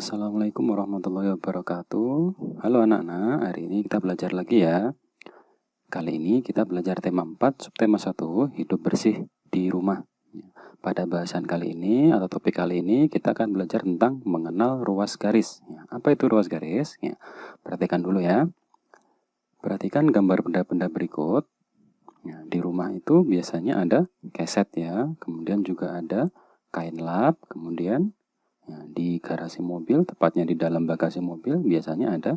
Assalamualaikum warahmatullahi wabarakatuh. Halo anak-anak, hari ini kita belajar lagi ya. Kali ini kita belajar tema 4, subtema 1, hidup bersih di rumah. Pada bahasan kali ini atau topik kali ini kita akan belajar tentang mengenal ruas garis. Apa itu ruas garis? Perhatikan dulu ya. Perhatikan gambar benda-benda berikut. Di rumah itu biasanya ada keset ya, kemudian juga ada kain lap, kemudian di garasi mobil, tepatnya di dalam bagasi mobil, biasanya ada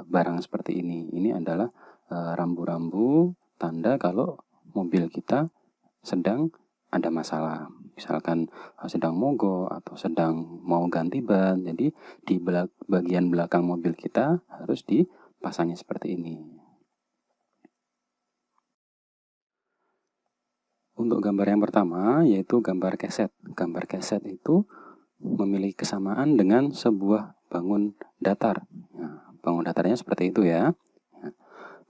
barang seperti ini. Ini adalah rambu-rambu tanda kalau mobil kita sedang ada masalah. Misalkan sedang mogok atau sedang mau ganti ban. Jadi di bagian belakang mobil kita harus dipasangnya seperti ini. Untuk gambar yang pertama yaitu gambar keset. Gambar keset itu memiliki kesamaan dengan sebuah bangun datar. Bangun datarnya seperti itu ya.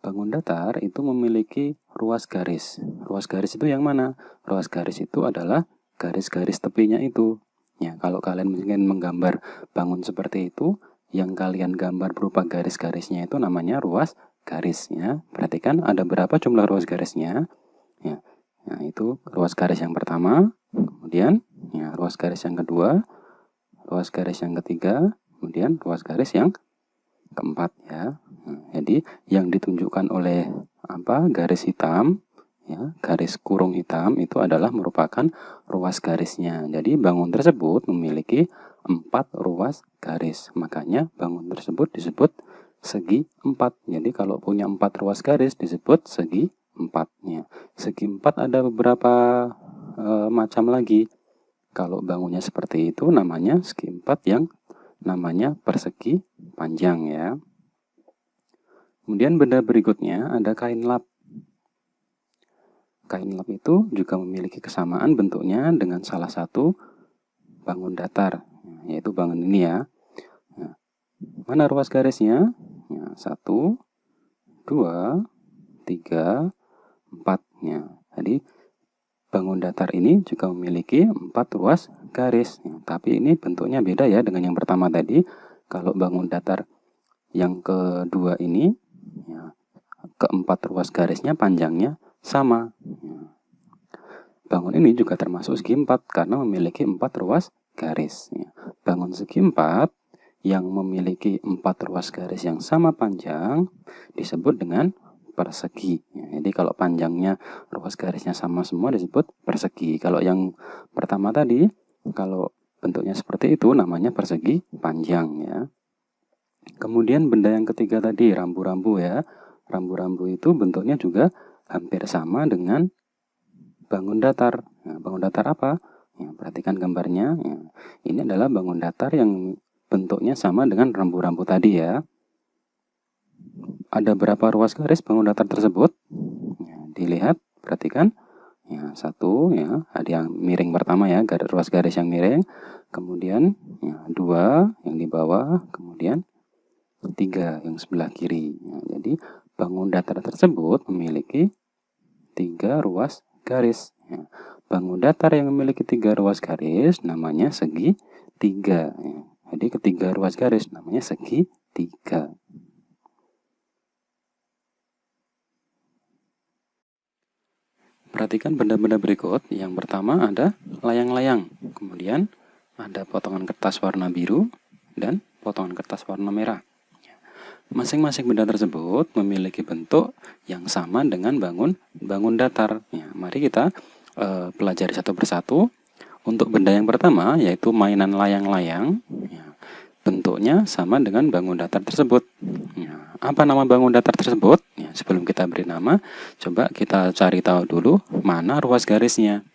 Bangun datar itu memiliki ruas garis. Ruas garis itu yang mana? Ruas garis itu adalah garis-garis tepinya itu. Kalau kalian ingin menggambar bangun seperti itu, yang kalian gambar berupa garis-garisnya itu namanya ruas garis. Perhatikan ada berapa jumlah ruas garisnya. Itu ruas garis yang pertama, kemudian ruas garis yang kedua, ruas garis yang ketiga, kemudian ruas garis yang keempat ya. Jadi yang ditunjukkan oleh garis hitam ya, garis kurung hitam itu adalah merupakan ruas garisnya. Jadi bangun tersebut memiliki 4 ruas garis. Makanya bangun tersebut disebut segi 4. Jadi kalau punya 4 ruas garis disebut segi 4-nya. Segi 4 ada beberapa macam lagi. Kalau bangunnya seperti itu namanya segi 4 yang namanya persegi panjang ya. Kemudian benda berikutnya ada kain lap. Kain lap itu juga memiliki kesamaan bentuknya dengan salah satu bangun datar, yaitu bangun ini ya. Mana ruas garisnya? 1, 2, 3, 4. Jadi bangun datar ini juga memiliki 4 ruas garis. Tapi ini bentuknya beda ya dengan yang pertama tadi. Kalau bangun datar yang kedua ini, keempat ruas garisnya panjangnya sama. Bangun ini juga termasuk segi 4 karena memiliki 4 ruas garis. Bangun segi 4 yang memiliki 4 ruas garis yang sama panjang disebut dengan persegi. Jadi kalau panjangnya ruas garisnya sama semua disebut persegi. Kalau yang pertama tadi, kalau bentuknya seperti itu namanya persegi panjang ya. Kemudian benda yang ketiga tadi rambu-rambu ya. Rambu-rambu itu bentuknya juga hampir sama dengan bangun datar. Bangun datar apa? Perhatikan gambarnya. Ini adalah bangun datar yang bentuknya sama dengan rambu-rambu tadi ya. Ada berapa ruas garis bangun datar tersebut? Dilihat, perhatikan. 1 ya, ada yang miring pertama ya, ruas garis yang miring. Kemudian 2 yang di bawah, kemudian 3 yang sebelah kiri. Jadi bangun datar tersebut memiliki 3 ruas garis. Bangun datar yang memiliki 3 ruas garis namanya segi 3. Jadi ketiga ruas garis namanya segi 3. Perhatikan benda-benda berikut. Yang pertama ada layang-layang. Kemudian ada potongan kertas warna biru dan potongan kertas warna merah. Masing-masing benda tersebut memiliki bentuk yang sama dengan bangun datar. Mari kita pelajari satu persatu. Untuk benda yang pertama yaitu mainan layang-layang. Bentuknya sama dengan bangun datar tersebut. Apa nama bangun datar tersebut? Sebelum kita beri nama, coba kita cari tahu dulu mana ruas garisnya.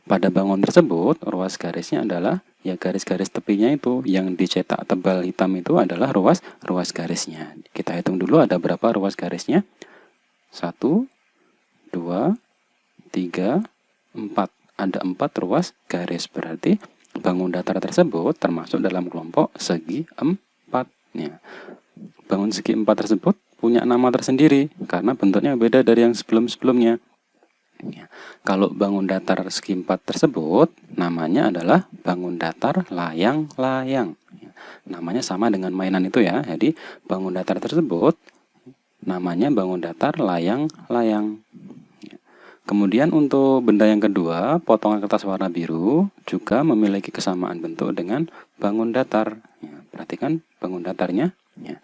Pada bangun tersebut, ruas garisnya adalah garis-garis tepinya itu yang dicetak tebal hitam itu adalah ruas garisnya. Kita hitung dulu ada berapa ruas garisnya. 1, 2, 3, 4. Ada 4 ruas garis, berarti bangun datar tersebut termasuk dalam kelompok segi 4. Bangun segi 4 tersebut punya nama tersendiri karena bentuknya beda dari yang sebelum-sebelumnya. Kalau bangun datar segi 4 tersebut namanya adalah bangun datar layang-layang. namanya sama dengan mainan itu ya. Jadi bangun datar tersebut namanya bangun datar layang-layang. Kemudian untuk benda yang kedua, potongan kertas warna biru juga memiliki kesamaan bentuk dengan bangun datar. Ya, perhatikan bangun datarnya. Ya.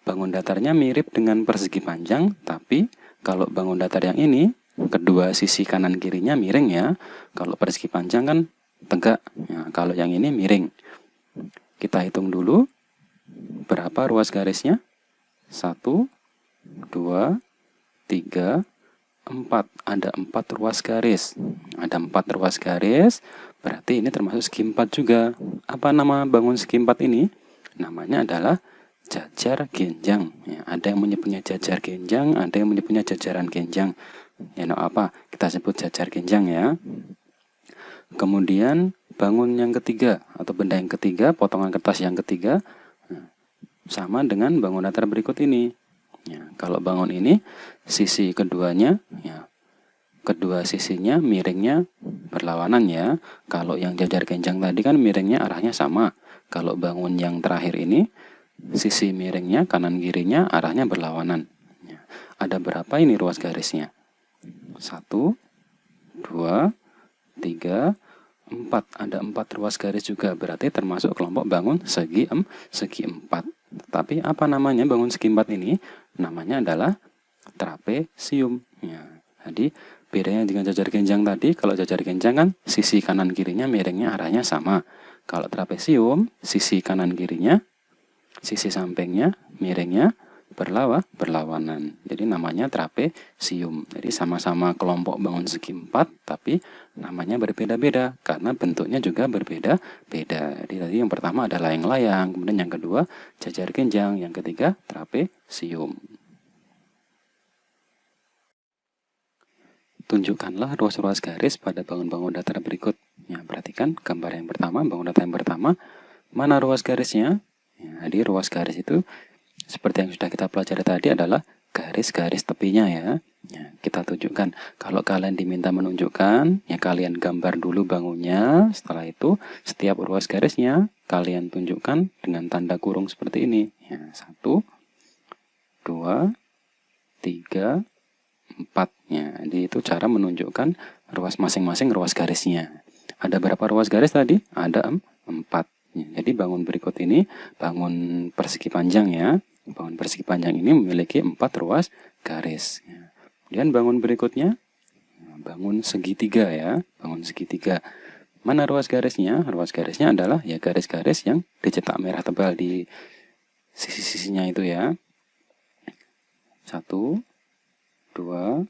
Bangun datarnya mirip dengan persegi panjang, tapi kalau bangun datar yang ini, kedua sisi kanan kirinya miring ya. Kalau persegi panjang kan tegak, ya, kalau yang ini miring. Kita hitung dulu berapa ruas garisnya. 1, 2, 3, 4. Ada 4 ruas garis. Ada 4 ruas garis, berarti ini termasuk segi 4 juga. Apa nama bangun segi 4 ini? Namanya adalah jajar genjang. Ya, ada yang menyebutnya jajar genjang, ada yang menyebutnya jajaran genjang. Ya, apa? Kita sebut jajar genjang ya. Kemudian bangun yang ketiga atau benda yang ketiga, potongan kertas yang ketiga, sama dengan bangun datar berikut ini. Ya, kalau bangun ini sisi keduanya, ya, kedua sisinya miringnya berlawanan ya. Kalau yang jajar genjang tadi kan miringnya arahnya sama. Kalau bangun yang terakhir ini sisi miringnya kanan kirinya arahnya berlawanan. Ya. Ada berapa ini ruas garisnya? 1, 2, 3, 4. Ada 4 ruas garis juga, berarti termasuk kelompok bangun segi 4. Tetapi apa namanya bangun segi 4 ini? Namanya adalah trapesium. Ya, jadi bedanya dengan jajar genjang tadi, kalau jajar genjang kan sisi kanan kirinya miringnya arahnya sama. Kalau trapesium, sisi kanan kirinya, sisi sampingnya miringnya berlawanan. Jadi namanya trapesium. Jadi sama-sama kelompok bangun segi 4, tapi namanya berbeda-beda karena bentuknya juga berbeda-beda. Jadi tadi yang pertama ada layang-layang, kemudian yang kedua jajar genjang, yang ketiga trapesium. Tunjukkanlah ruas-ruas garis pada bangun-bangun datar berikut. Ya, perhatikan gambar yang pertama, bangun datar yang pertama. Mana ruas garisnya? Ya, jadi ruas garis itu seperti yang sudah kita pelajari tadi adalah garis-garis tepinya ya. Ya, kita tunjukkan. Kalau kalian diminta menunjukkan, ya kalian gambar dulu bangunnya. Setelah itu, setiap ruas garisnya kalian tunjukkan dengan tanda kurung seperti ini. Ya, 1, 2, 3, 4. Ya, jadi itu cara menunjukkan ruas masing-masing ruas garisnya. Ada berapa ruas garis tadi? Ada 4. Ya, jadi bangun berikut ini bangun persegi panjang ya. Bangun persegi panjang ini memiliki 4 ruas garis. Ya. Kemudian bangun berikutnya bangun segitiga ya. Bangun segitiga. Mana ruas garisnya? Ruas garisnya adalah ya garis-garis yang dicetak merah tebal di sisi-sisinya itu ya. 1, 2,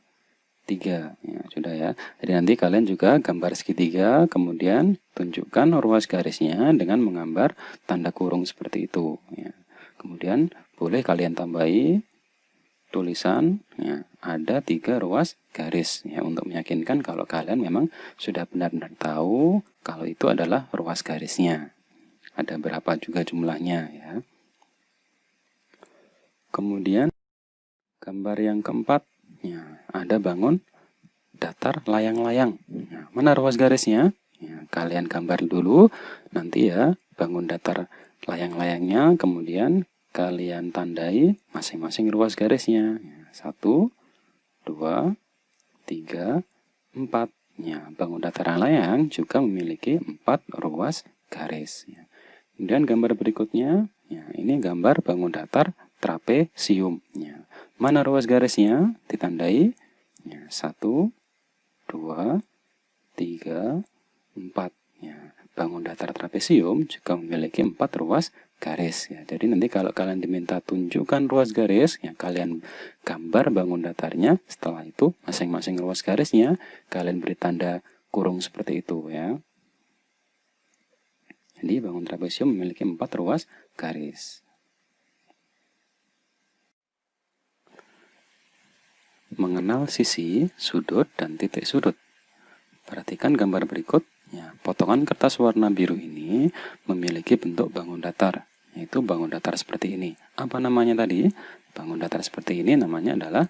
3. Ya, sudah ya. Jadi nanti kalian juga gambar segitiga, kemudian tunjukkan ruas garisnya dengan menggambar tanda kurung seperti itu. Ya. Kemudian boleh kalian tambahi tulisan, ya, ada 3 ruas garis ya, untuk meyakinkan kalau kalian memang sudah benar-benar tahu kalau itu adalah ruas garisnya. Ada berapa juga jumlahnya ya. Kemudian gambar yang keempat, ya, ada bangun datar layang-layang. Nah, mana ruas garisnya? Ya, kalian gambar dulu, nanti ya bangun datar layang-layangnya, kemudian kalian tandai masing-masing ruas garisnya. 1, 2, 3, 4. Ya, bangun datar layang juga memiliki 4 ruas garis. Ya. Kemudian gambar berikutnya, ya, ini gambar bangun datar trapesium. Ya. Mana ruas garisnya? Ditandai. Ya, 1, 2, 3, 4. Ya, bangun datar trapesium juga memiliki 4 ruas garis. Ya, jadi nanti kalau kalian diminta tunjukkan ruas garis, ya kalian gambar bangun datarnya. Setelah itu masing-masing ruas garisnya kalian beri tanda kurung seperti itu ya. Jadi bangun trapesium memiliki 4 ruas garis. Mengenal sisi, sudut, dan titik sudut. Perhatikan gambar berikut. Ya, potongan kertas warna biru ini memiliki bentuk bangun datar, yaitu bangun datar seperti ini. Apa namanya tadi? Bangun datar seperti ini namanya adalah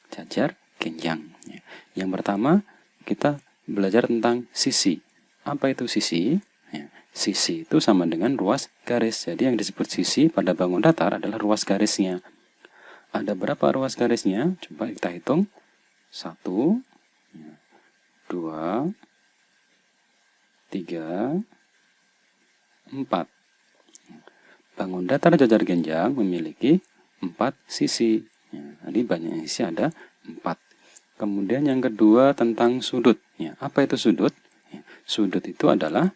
jajar genjang. Ya. Yang pertama, kita belajar tentang sisi. Apa itu sisi? Ya, sisi itu sama dengan ruas garis. Jadi yang disebut sisi pada bangun datar adalah ruas garisnya. Ada berapa ruas garisnya? Coba kita hitung. 1, 2, 3, 4. Bangun datar jajar genjang memiliki 4 sisi. Jadi banyak sisi ada 4. Kemudian yang kedua tentang sudut. Apa itu sudut? Sudut itu adalah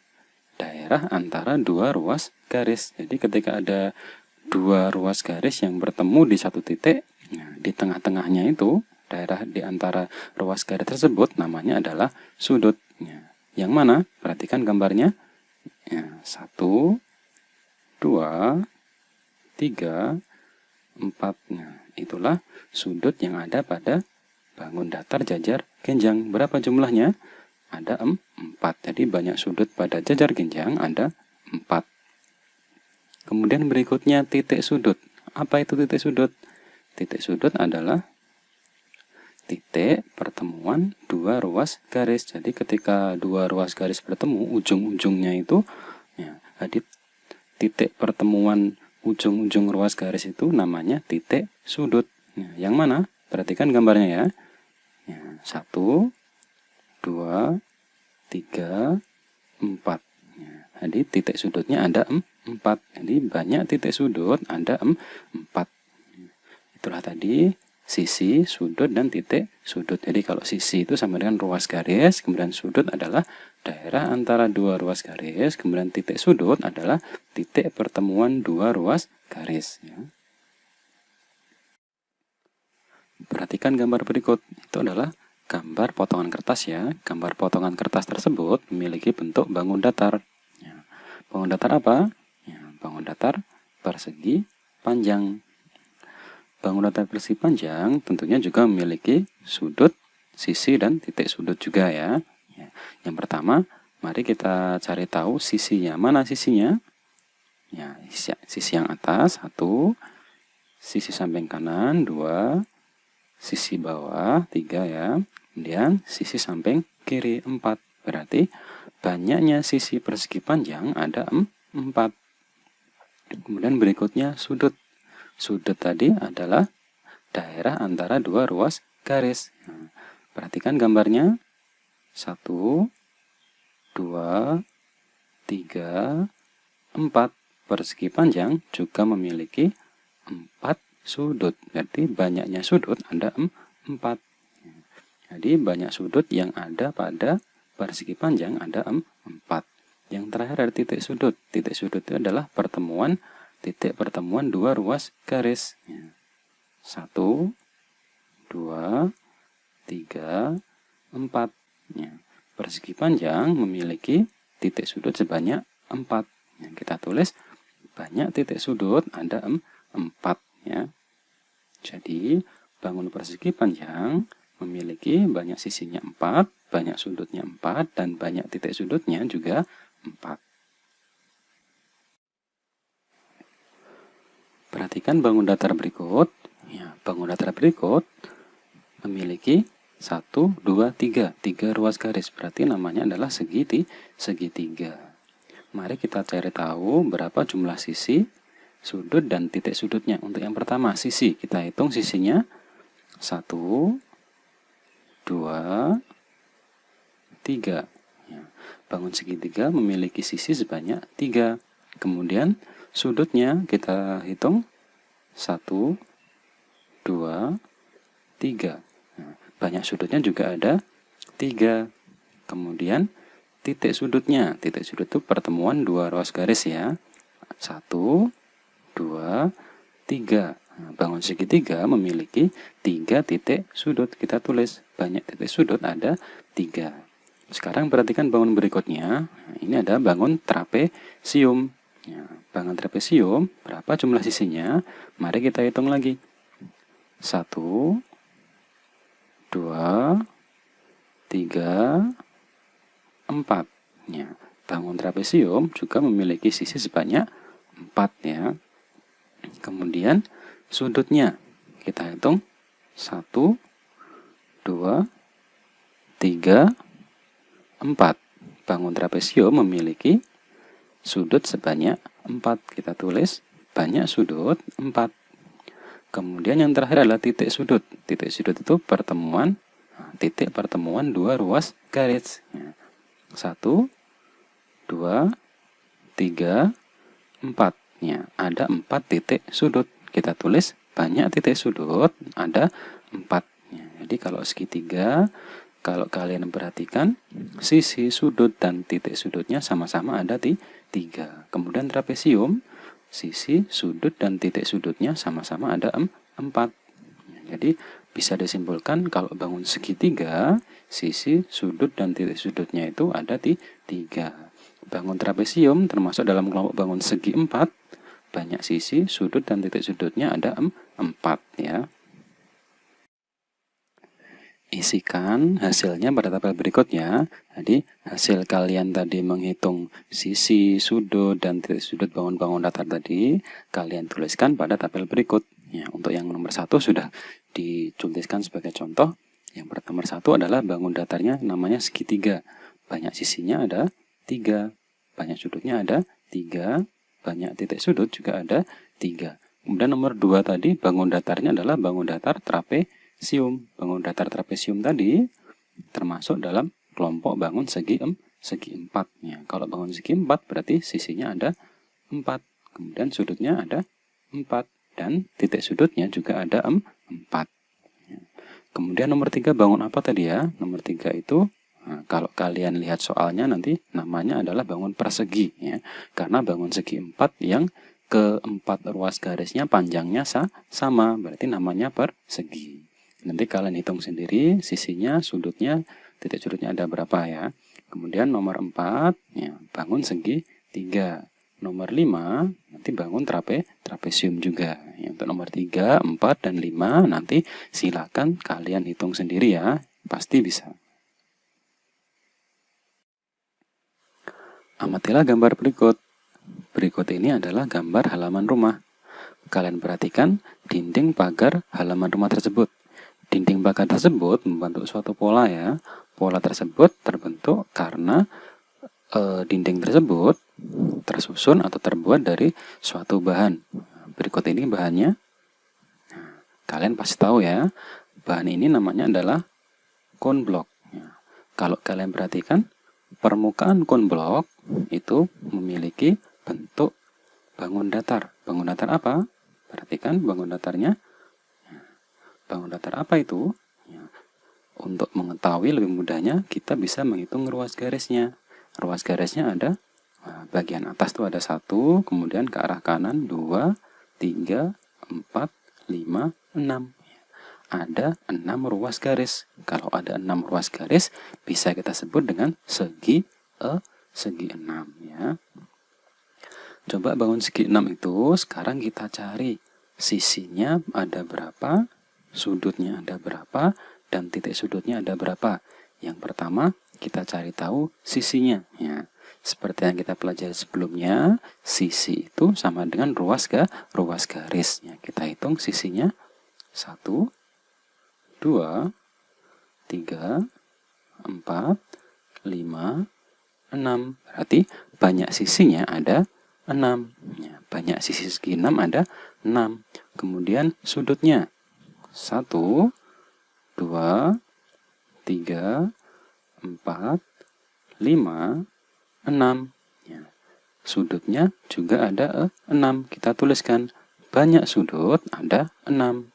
daerah antara dua ruas garis. Jadi ketika ada dua ruas garis yang bertemu di satu titik, di tengah-tengahnya itu, daerah di antara ruas garis tersebut namanya adalah sudut. Yang mana? Perhatikan gambarnya. 1, 2, 3, 4. Itulah sudut yang ada pada bangun datar jajar genjang. Berapa jumlahnya? Ada 4. Jadi banyak sudut pada jajar genjang ada 4. Kemudian berikutnya titik sudut. Apa itu titik sudut? Titik sudut adalah titik pertemuan dua ruas garis. Jadi ketika dua ruas garis bertemu, ujung-ujungnya itu, jadi titik pertemuan ujung-ujung ruas garis itu namanya titik sudut. Yang mana? Perhatikan gambarnya ya. 1, 2, 3, 4. Jadi titik sudutnya ada 4. Jadi banyak titik sudut ada 4. Itulah tadi sisi, sudut, dan titik sudut. Jadi kalau sisi itu sama dengan ruas garis, kemudian sudut adalah daerah antara dua ruas garis, kemudian titik sudut adalah titik pertemuan dua ruas garis. Perhatikan gambar berikut. Itu adalah gambar potongan kertas ya. Gambar potongan kertas tersebut memiliki bentuk bangun datar. Bangun datar apa? Bangun datar persegi panjang. Bangun datar persegi panjang tentunya juga memiliki sudut, sisi, dan titik sudut juga ya. Yang pertama, mari kita cari tahu sisinya. Mana sisinya? Sisi yang atas 1, sisi samping kanan 2, sisi bawah 3 ya. Kemudian sisi samping kiri 4. Berarti banyaknya sisi persegi panjang ada 4. Kemudian berikutnya sudut. Sudut tadi adalah daerah antara dua ruas garis. Perhatikan gambarnya. 1, 2, 3, 4. Persegi panjang juga memiliki 4 sudut. Jadi banyaknya sudut ada 4. Jadi banyak sudut yang ada pada persegi panjang ada 4. Yang terakhir ada titik sudut. Titik sudut itu adalah titik pertemuan dua ruas garis. 1, 2, 3, 4. Persegi panjang memiliki titik sudut sebanyak 4. Kita tulis banyak titik sudut ada 4 ya. Jadi bangun persegi panjang memiliki banyak sisinya 4, banyak sudutnya 4, dan banyak titik sudutnya juga 4. Perhatikan bangun datar berikut. Bangun datar berikut memiliki 1, 2, 3. 3 ruas garis. Berarti namanya adalah segitiga. Mari kita cari tahu berapa jumlah sisi, sudut, dan titik sudutnya. Untuk yang pertama, sisi. Kita hitung sisinya. 1, 2, 3. Bangun segitiga memiliki sisi sebanyak 3. Kemudian sudutnya kita hitung. 1, 2, 3. Banyak sudutnya juga ada 3. Kemudian titik sudutnya. Titik sudut itu pertemuan dua ruas garis ya. 1, 2, 3. Bangun segitiga memiliki 3 titik sudut. Kita tulis banyak titik sudut ada 3. Sekarang perhatikan bangun berikutnya. Ini ada bangun trapesium. Bangun trapesium berapa jumlah sisinya? Mari kita hitung lagi. 1, 2, 3, 4. Bangun trapesium juga memiliki sisi sebanyak 4 ya. Kemudian sudutnya kita hitung 1, 2, 3, 4. Bangun trapesium memiliki sudut sebanyak 4. Kita tulis banyak sudut 4. Kemudian yang terakhir adalah titik sudut. Titik sudut itu pertemuan, titik pertemuan dua ruas garis. 1, 2, 3, 4. Ya, ada 4 titik sudut. Kita tulis banyak titik sudut, ada 4. Ya, jadi kalau segitiga, kalau kalian perhatikan, sisi sudut dan titik sudutnya sama-sama ada di 3. Kemudian trapesium, sisi sudut dan titik sudutnya sama-sama ada 4. Ya, jadi bisa disimpulkan kalau bangun segitiga, sisi sudut dan titik sudutnya itu ada di 3. Bangun trapesium termasuk dalam kelompok bangun segi 4, banyak sisi, sudut, dan titik sudutnya ada 4 ya. Isikan hasilnya pada tabel berikutnya. Jadi hasil kalian tadi menghitung sisi, sudut, dan titik sudut bangun-bangun datar tadi, kalian tuliskan pada tabel berikut. Ya, untuk yang nomor 1 sudah dituliskan sebagai contoh. Yang nomor 1 adalah bangun datarnya namanya segitiga. Banyak sisinya ada 3, banyak sudutnya ada 3, banyak titik sudut juga ada 3. Kemudian nomor 2 tadi bangun datarnya adalah bangun datar trapesium. Bangun datar trapesium tadi termasuk dalam kelompok bangun segi 4. Ya, kalau bangun segi 4 berarti sisinya ada 4, kemudian sudutnya ada 4, dan titik sudutnya juga ada 4. Ya. Kemudian nomor 3 bangun apa tadi ya? Nomor 3 itu, nah, kalau kalian lihat soalnya nanti namanya adalah bangun persegi ya. Karena bangun segi 4 yang keempat ruas garisnya panjangnya sama, berarti namanya persegi. Nanti kalian hitung sendiri sisinya, sudutnya, titik sudutnya ada berapa ya. Kemudian nomor 4 ya, bangun segi 3. Nomor 5 nanti bangun trapesium juga. Ya, untuk nomor 3, 4, dan 5 nanti silakan kalian hitung sendiri ya. Pasti bisa. Amatilah gambar berikut. Berikut ini adalah gambar halaman rumah. Kalian perhatikan dinding pagar halaman rumah tersebut. Dinding pagar tersebut membentuk suatu pola ya. Pola tersebut terbentuk karena dinding tersebut tersusun atau terbuat dari suatu bahan. Berikut ini bahannya. Kalian pasti tahu ya. Bahan ini namanya adalah konblok. Kalau kalian perhatikan, permukaan konblok itu memiliki bentuk bangun datar. Bangun datar apa? Perhatikan bangun datarnya. Bangun datar apa itu? Untuk mengetahui lebih mudahnya, kita bisa menghitung ruas garisnya. Ruas garisnya ada, bagian atas itu ada 1, kemudian ke arah kanan 2, 3, 4, 5, 6. Ada 6 ruas garis. Kalau ada 6 ruas garis, bisa kita sebut dengan segi 6 ya. Coba bangun segi 6 itu, sekarang kita cari sisinya ada berapa, sudutnya ada berapa, dan titik sudutnya ada berapa. Yang pertama, kita cari tahu sisinya. Ya. Seperti yang kita pelajari sebelumnya, sisi itu sama dengan ruas garis. Ya, kita hitung sisinya 1, 2, 3, 4, 5, 6. Berarti banyak sisinya ada 6. Ya, banyak sisi segi 6 ada 6. Kemudian sudutnya 1, 2, 3, 4, 5, 6. Ya. Sudutnya juga ada 6. Kita tuliskan banyak sudut ada 6.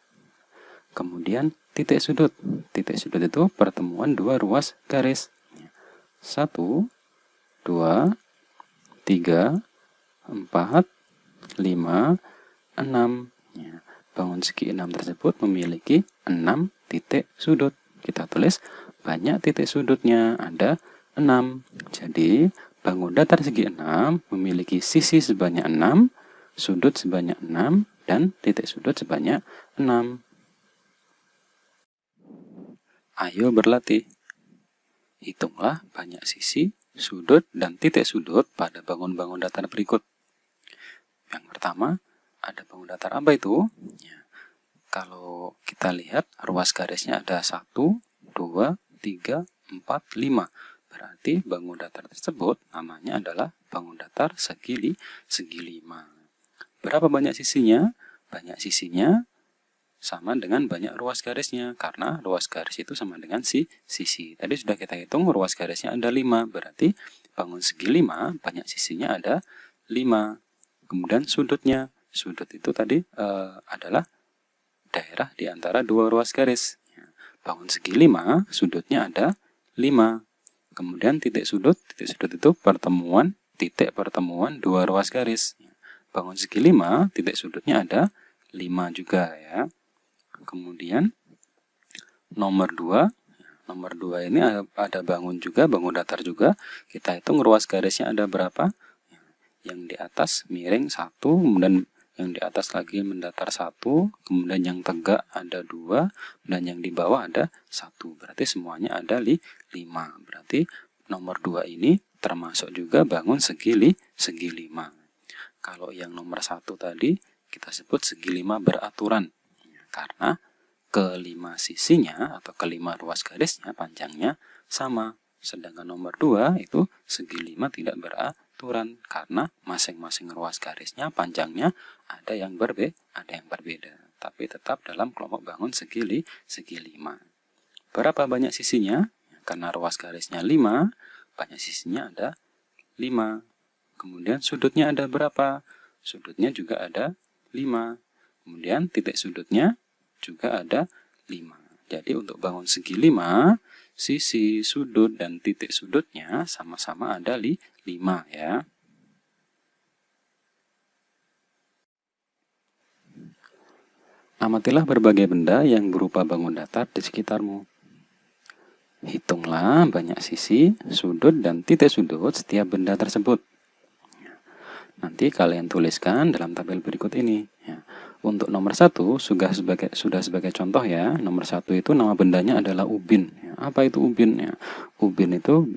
Kemudian titik sudut. Titik sudut itu pertemuan dua ruas garis. 1, 2, 3, 4, 5, 6. Ya. Bangun segi 6 tersebut memiliki 6 titik sudut. Kita tulis banyak titik sudutnya ada 6. Jadi bangun datar segi 6 memiliki sisi sebanyak 6, sudut sebanyak 6, dan titik sudut sebanyak 6. Ayo berlatih. Hitunglah banyak sisi, sudut, dan titik sudut pada bangun-bangun datar berikut. Yang pertama, ada bangun datar apa itu? Ya. Kalau kita lihat ruas garisnya ada 1, 2, 3, 4, 5. berarti bangun datar tersebut namanya adalah bangun datar segi 5. Berapa banyak sisinya? Banyak sisinya sama dengan banyak ruas garisnya, karena ruas garis itu sama dengan sisi. Tadi sudah kita hitung ruas garisnya ada 5, berarti bangun segi 5 banyak sisinya ada 5. Kemudian sudutnya, sudut itu tadi adalah daerah di antara dua ruas garis. Bangun segi 5 sudutnya ada 5. Kemudian titik sudut itu pertemuan, titik pertemuan dua ruas garis. Bangun segi 5 titik sudutnya ada 5 juga ya. Kemudian nomor 2 ini ada bangun juga, bangun datar juga. Kita hitung ruas garisnya ada berapa. Yang di atas miring 1, kemudian yang di atas lagi mendatar 1, kemudian yang tegak ada 2, dan yang di bawah ada 1. Berarti semuanya ada 5. Berarti nomor 2 ini termasuk juga bangun segi 5. Kalau yang nomor 1 tadi kita sebut segi 5 beraturan. Karena kelima sisinya atau kelima ruas garisnya panjangnya sama. Sedangkan nomor 2 itu segi 5 tidak beraturan karena masing-masing ruas garisnya panjangnya ada yang berbeda. Tapi tetap dalam kelompok bangun segi 5. Berapa banyak sisinya? Karena ruas garisnya 5, banyak sisinya ada 5. Kemudian sudutnya ada berapa? Sudutnya juga ada 5. Kemudian titik sudutnya juga ada 5. Jadi untuk bangun segi 5, sisi, sudut, dan titik sudutnya sama-sama ada 5 ya. Amatilah berbagai benda yang berupa bangun datar di sekitarmu. Hitunglah banyak sisi, sudut, dan titik sudut setiap benda tersebut. Nanti kalian tuliskan dalam tabel berikut ini. Ya. Untuk nomor 1 sudah sebagai contoh ya. Nomor 1 itu nama bendanya adalah ubin. Ya. Apa itu ubin? Ya. Ubin itu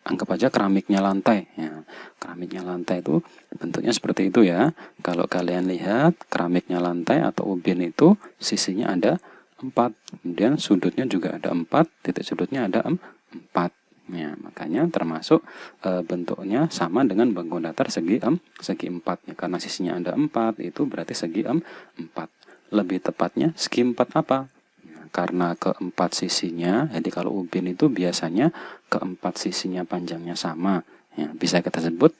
anggap aja keramiknya lantai. Ya. Keramiknya lantai itu bentuknya seperti itu ya. Kalau kalian lihat keramiknya lantai atau ubin itu sisinya ada 4. Kemudian sudutnya juga ada 4. Titik sudutnya ada 4. Ya, makanya termasuk bentuknya sama dengan bangun datar segi 4 ya. Karena sisinya ada 4 itu berarti segi 4. Lebih tepatnya segi 4 apa? Ya, karena keempat sisinya, jadi kalau ubin itu biasanya keempat sisinya panjangnya sama ya, bisa kita sebut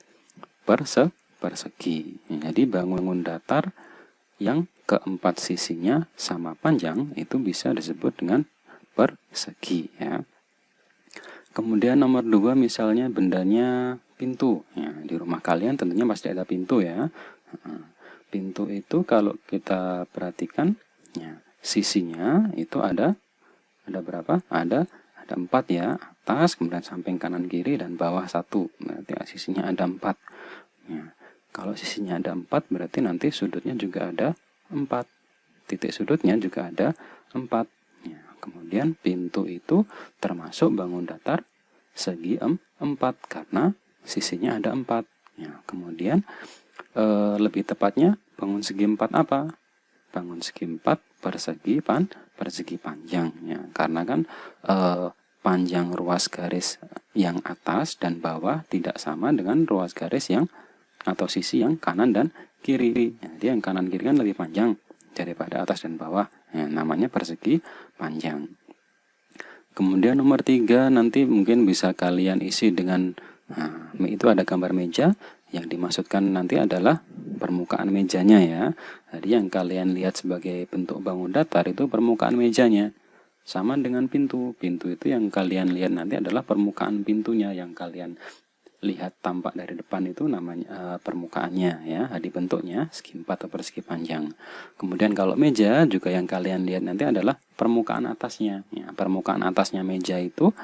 persegi ya. Jadi bangun datar yang keempat sisinya sama panjang itu bisa disebut dengan persegi ya. Kemudian nomor 2 misalnya bendanya pintu. Ya, di rumah kalian tentunya pasti ada pintu ya. Pintu itu kalau kita perhatikan ya, sisinya itu ada berapa? Ada 4 ya. Atas, kemudian samping kanan kiri dan bawah 1. Berarti sisinya ada 4. Ya, kalau sisinya ada 4 berarti nanti sudutnya juga ada 4. Titik sudutnya juga ada 4. Kemudian pintu itu termasuk bangun datar segi 4 karena sisinya ada 4. Ya, kemudian lebih tepatnya bangun segi 4 apa? Bangun segi 4 persegi panjang. Ya, karena kan panjang ruas garis yang atas dan bawah tidak sama dengan ruas garis yang atau sisi yang kanan dan kiri. Jadi yang kanan kiri kan lebih panjang daripada atas dan bawah. Ya, namanya persegi panjang. Kemudian nomor 3 nanti mungkin bisa kalian isi dengan itu ada gambar meja. Yang dimaksudkan nanti adalah permukaan mejanya ya. Jadi yang kalian lihat sebagai bentuk bangun datar itu permukaan mejanya. Sama dengan pintu. Pintu itu yang kalian lihat nanti adalah permukaan pintunya. Yang kalian lihat tampak dari depan itu namanya permukaannya ya, di bentuknya segi 4 atau persegi panjang. Kemudian kalau meja juga yang kalian lihat nanti adalah permukaan atasnya ya. Permukaan atasnya meja itu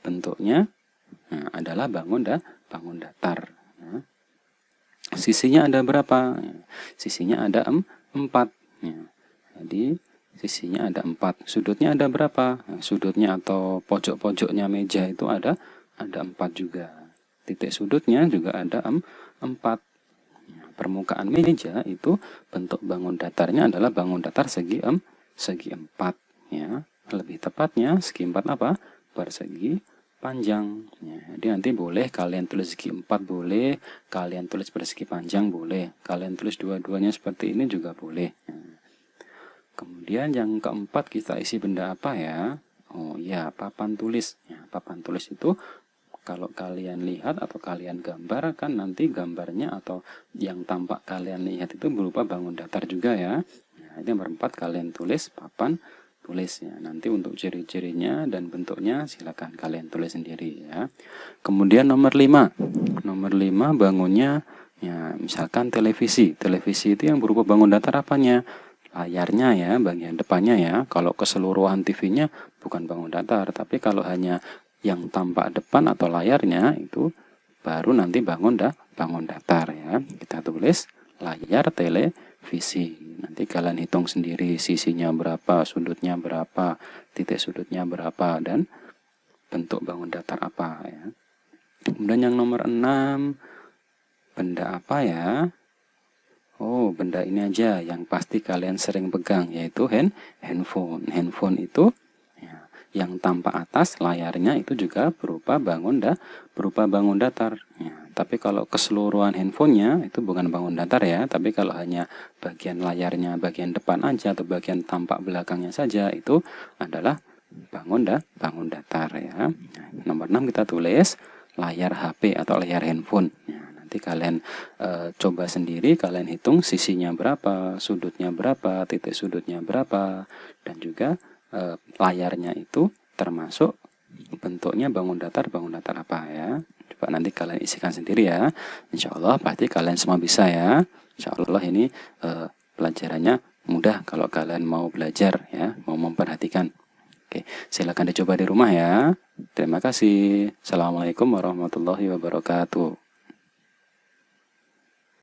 bentuknya adalah bangun datar ya. Sisinya ada berapa? Ya. Sisinya ada 4 ya. Jadi sisinya ada 4. Sudutnya ada berapa? Nah, sudutnya atau pojok-pojoknya meja itu ada 4 juga. Titik sudutnya juga ada 4. Permukaan meja itu bentuk bangun datarnya adalah bangun datar segi 4 ya. Lebih tepatnya segi 4 apa? Persegi panjang. Ya, jadi nanti boleh kalian tulis segi 4 boleh, kalian tulis persegi panjang boleh, kalian tulis dua-duanya seperti ini juga boleh. Ya. Kemudian yang keempat kita isi benda apa ya? Oh ya, papan tulis. Ya, papan tulis itu kalau kalian lihat atau kalian gambar kan nanti gambarnya atau yang tampak kalian lihat itu berupa bangun datar juga ya. Nah, ini nomor 4 kalian tulis papan tulis ya. Nanti untuk ciri-cirinya dan bentuknya silakan kalian tulis sendiri ya. Kemudian nomor 5. Nomor 5 bangunnya ya misalkan televisi. Televisi itu yang berupa bangun datar apanya? Layarnya ya, bagian depannya ya. Kalau keseluruhan TV-nya bukan bangun datar, tapi kalau hanya yang tampak depan atau layarnya itu baru nanti bangun datar ya. Kita tulis layar televisi. Nanti kalian hitung sendiri sisinya berapa, sudutnya berapa, titik sudutnya berapa, dan bentuk bangun datar apa ya. Kemudian yang nomor 6, benda apa ya? Oh, benda ini aja yang pasti kalian sering pegang, yaitu handphone. Handphone itu ya, yang tampak atas layarnya itu juga berupa bangun datar. Ya, tapi kalau keseluruhan handphonenya itu bukan bangun datar ya, tapi kalau hanya bagian layarnya, bagian depan aja atau bagian tampak belakangnya saja itu adalah bangun datar ya. Nah, nomor 6 kita tulis layar HP atau layar handphone. Ya, nanti kalian coba sendiri, kalian hitung sisinya berapa, sudutnya berapa, titik sudutnya berapa, dan juga layarnya itu termasuk bentuknya bangun datar apa ya. Coba nanti kalian isikan sendiri ya. Insya Allah pasti kalian semua bisa ya. Insya Allah ini pelajarannya mudah kalau kalian mau belajar ya, mau memperhatikan. Oke, silakan dicoba di rumah ya. Terima kasih. Assalamualaikum warahmatullahi wabarakatuh.